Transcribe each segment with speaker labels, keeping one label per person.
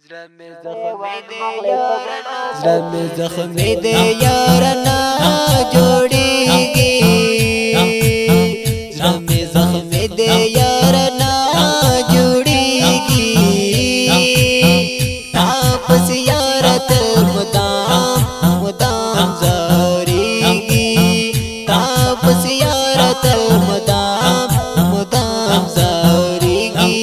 Speaker 1: زلمي زخمي دي يارنا جوړيږي زلمي زخمي دي يارنا جوړيږي تاپس یارت مدام مدام زاريږي تاپس یارت مدام مدام زاريږي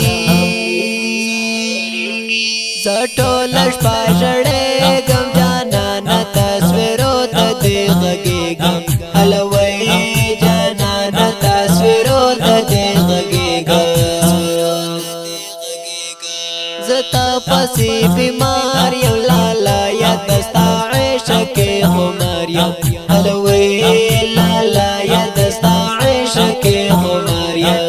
Speaker 1: زټول شپاشړې غم جانا ن تصویرو ته دی غږیږم هلوي جانا ن تصویرو ته دی غږیږم زتا پسې بیمار یو لالا یا دستا عشق خمار یم هلوي لالا یا دستا عشق خمار یم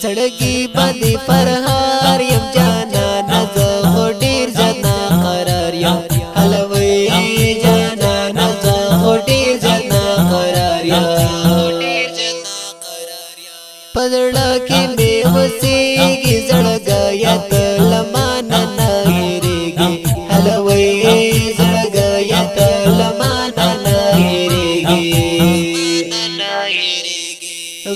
Speaker 1: زړګي باندې فرهار یم جانا نزغ ډیر زنا قرار یم هلوي جانا نزغ ډیر زنا قرار یم پزړه کې مې وسېږي زړګیت لمانه نه هېرېږي هلوي زړګیت لمانه نه هېرېږي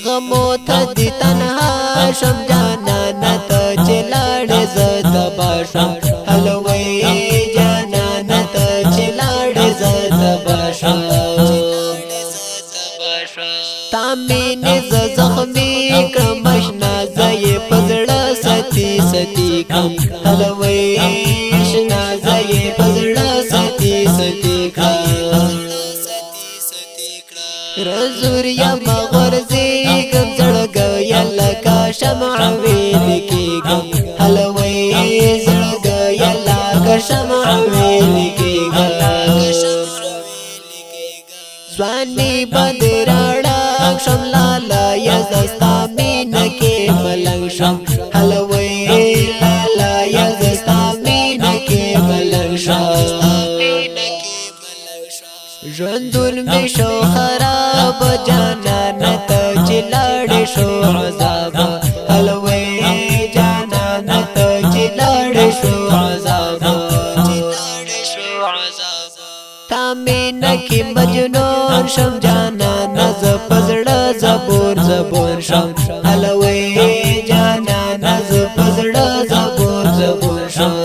Speaker 1: غمو ته دي تنها شم جانا نت چلاړ ز تباشم هلوي جانا نت چلاړ ز تباشم تامین ز زخمی کمشنا زې پزړه ستی ستی کم هلوي شنا زې پزړه ستی ستی کم رزوریا مغرزی گم زړګیا لکه شمع ویل کېږم هلوي زړګیا لکه شمع ویل کېږم ځواني باندې راړه شم لالا یا زستا مینه کې ملنګ شم هلوي لالا یا زستا مینه کې ملنګ شم ژوندون می شو خراب جانا نت چلاړ شو عذاب هلوي جانا نت چلاړ شو عذاب تامین کی مجنون شم جانا نز پزړه زبور زبور شم هلوي جانا نز پزړه زبور زبور شم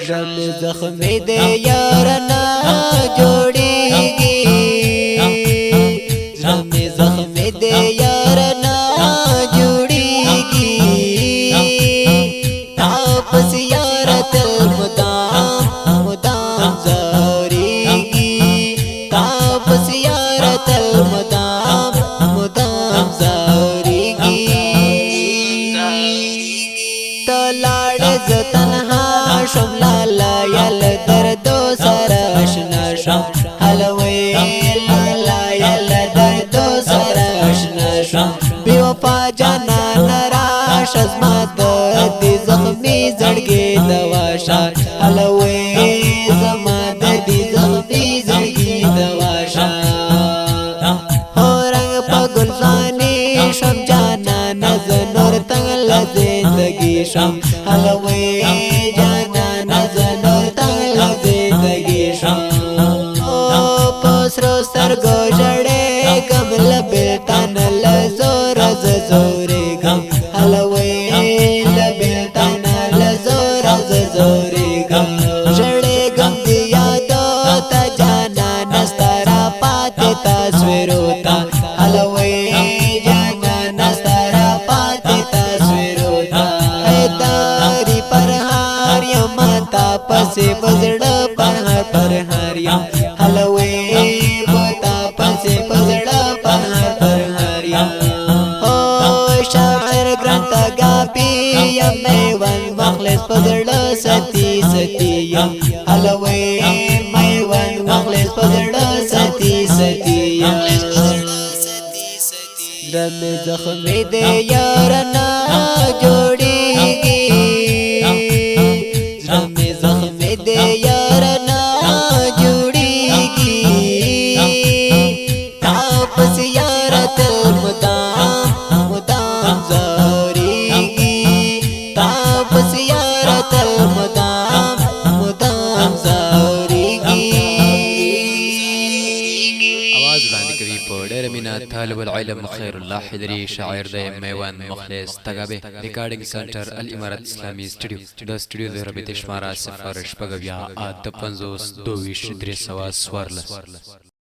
Speaker 1: زلمي زخمي دي يارنا جوړيږي زلمي زخمي دي يارنا جوړيږي تاپس یارت مدام مدام زاريږي تاپس یارت مدام مدام زاريږي تلاړ ز تنها شم لالا یل دردو سر اشنا شم هلوي لالا یل دردو سر اشنا شم بیوفا جانا نراش ازما دردی زخمی زړګي دواشا هلوي زما دردی زخمی زړګي دواشا هورنګ په ګلزانی شم جانا نز نور تنګل زندگی شم هلوي پسرو سترګو ژړې غم لبلتان لزور ز زورې غم هلوي لبلتان لزور ز زورې غم ژړې غم دی یادو ته جانا نسترا پاتې تصویرو ته هلوي جانا نسترا پاتې تصویرو ته ایداري پر هار یم تا پسې بزړه پر هر پر هر یم هلوي بوتا پسې پزړه پر پر هر یم او شاعر ګرانت غاپي یم میوان مخلص پزړه ستی ستی یم هلوي میوان مخلص پزړه ستی ستی یم زلمي زخمي دي يارنا جوړيږي زلمي زخمي دي يارنا جوړيږي تاپس یارت مدام مدام زاريږي زاوريږي
Speaker 2: आवाज وړاندې کوي په ډېر مینه طالب العلم خیر الله حیدري شاعر د میوند مخلص تګابه ریکارډینګ سنټر الامارات اسلامي سټوډیو د سټوډیو د رابطې شماره 0 شپږ 50 52 314